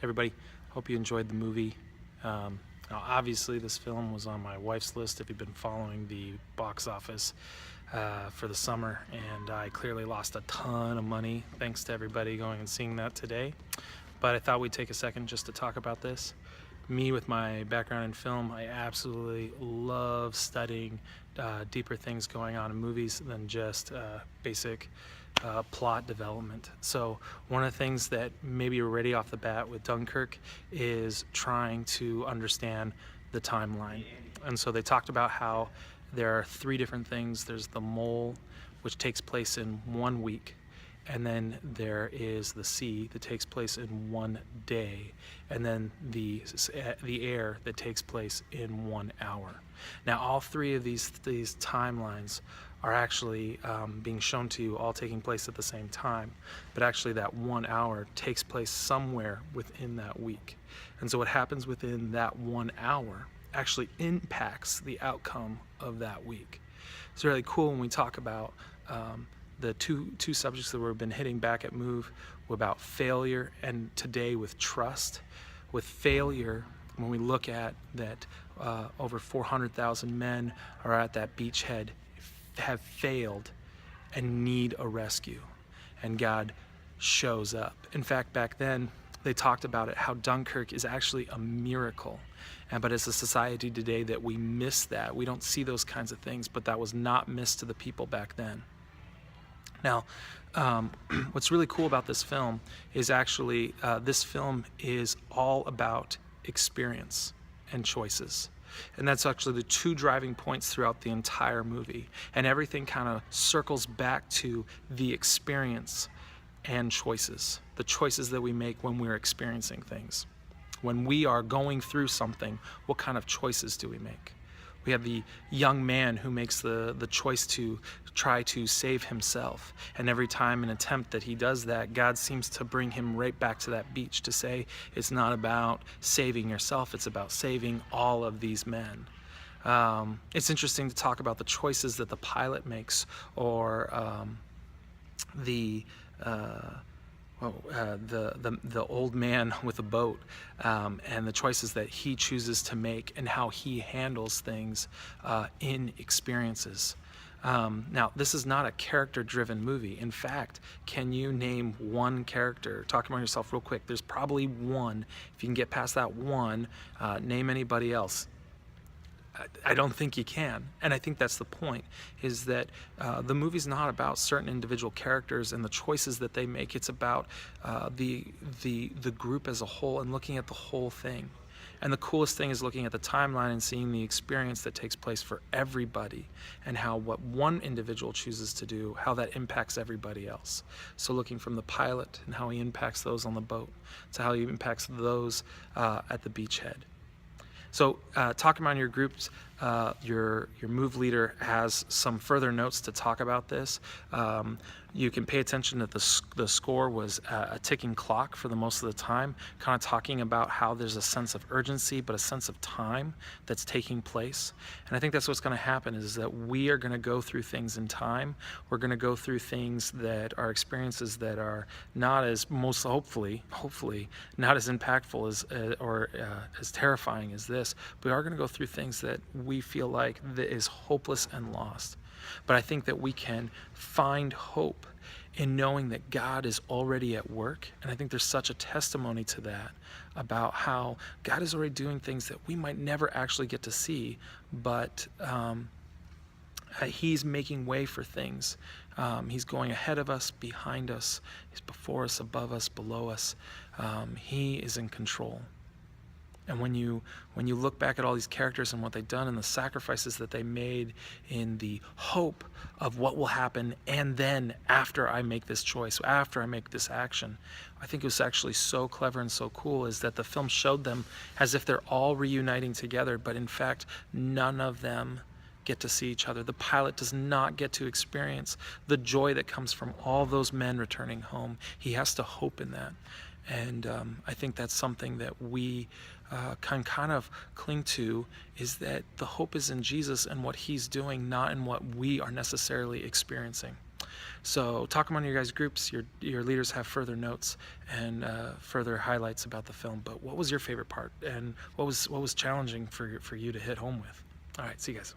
Everybody, hope you enjoyed the movie. Now obviously this film was on my wife's list if you've been following the box office for the summer, and I clearly lost a ton of money thanks to everybody going and seeing that today. But I thought we'd take a second just to talk about this. Me, with my background in film, I absolutely love studying deeper things going on in movies than just basic plot development. So one of the things that maybe already off the bat with Dunkirk is trying to understand the timeline. And so they talked about how there are 3 different things. There's the mole, which takes place in 1 week. And then there is the sea that takes place in 1 day, and then the air that takes place in 1 hour. Now, all 3 of these timelines are actually being shown to you all taking place at the same time, but actually that 1 hour takes place somewhere within that week. And so what happens within that 1 hour actually impacts the outcome of that week. It's really cool when we talk about the two subjects that we've been hitting back at Move were about failure, and today with trust. With failure, when we look at that over 400,000 men are at that beachhead, have failed and need a rescue, and God shows up. In fact, back then they talked about it, how Dunkirk is actually a miracle. But as a society today that we miss that, we don't see those kinds of things, but that was not missed to the people back then. Now, what's really cool about this film is actually this film is all about experience and choices. And that's actually the 2 driving points throughout the entire movie. And everything kind of circles back to the experience and choices. The choices that we make when we're experiencing things. When we are going through something, what kind of choices do we make? We have the young man who makes the choice to try to save himself. And every time an attempt that he does that, God seems to bring him right back to that beach to say, it's not about saving yourself, it's about saving all of these men. It's interesting to talk about the choices that the pilot makes, or the old man with a boat, and the choices that he chooses to make and how he handles things in experiences. Now, this is not a character-driven movie. In fact, can you name one character? Talk about yourself real quick. There's probably one. If you can get past that one, name anybody else. I don't think you can, and I think that's the point, is that the movie's not about certain individual characters and the choices that they make. It's about the group as a whole and looking at the whole thing. And the coolest thing is looking at the timeline and seeing the experience that takes place for everybody, and how what one individual chooses to do, how that impacts everybody else. So looking from the pilot and how he impacts those on the boat to how he impacts those at the beachhead. So talking about your groups, your Move leader has some further notes to talk about this. You can pay attention that the score was a ticking clock for the most of the time, kind of talking about how there's a sense of urgency, but a sense of time that's taking place. And I think that's what's going to happen, is that we are going to go through things in time. We're going to go through things that are experiences that are not as, most hopefully not as impactful as or as terrifying as this. But we are going to go through things that we feel like that is hopeless and lost. But I think that we can find hope in knowing that God is already at work. And I think there's such a testimony to that, about how God is already doing things that we might never actually get to see, but He's making way for things. He's going ahead of us, behind us, He's before us, above us, below us. He is in control. And when you look back at all these characters and what they've done and the sacrifices that they made in the hope of what will happen, and then after I make this choice, after I make this action, I think it was actually so clever and so cool, is that the film showed them as if they're all reuniting together, but in fact, none of them get to see each other. The pilot does not get to experience the joy that comes from all those men returning home. He has to hope in that. And I think that's something that we can kind of cling to, is that the hope is in Jesus and what He's doing, not in what we are necessarily experiencing. So talk among your guys' groups. Your leaders have further notes and further highlights about the film. But what was your favorite part, and what was challenging for you to hit home with? All right, see you guys.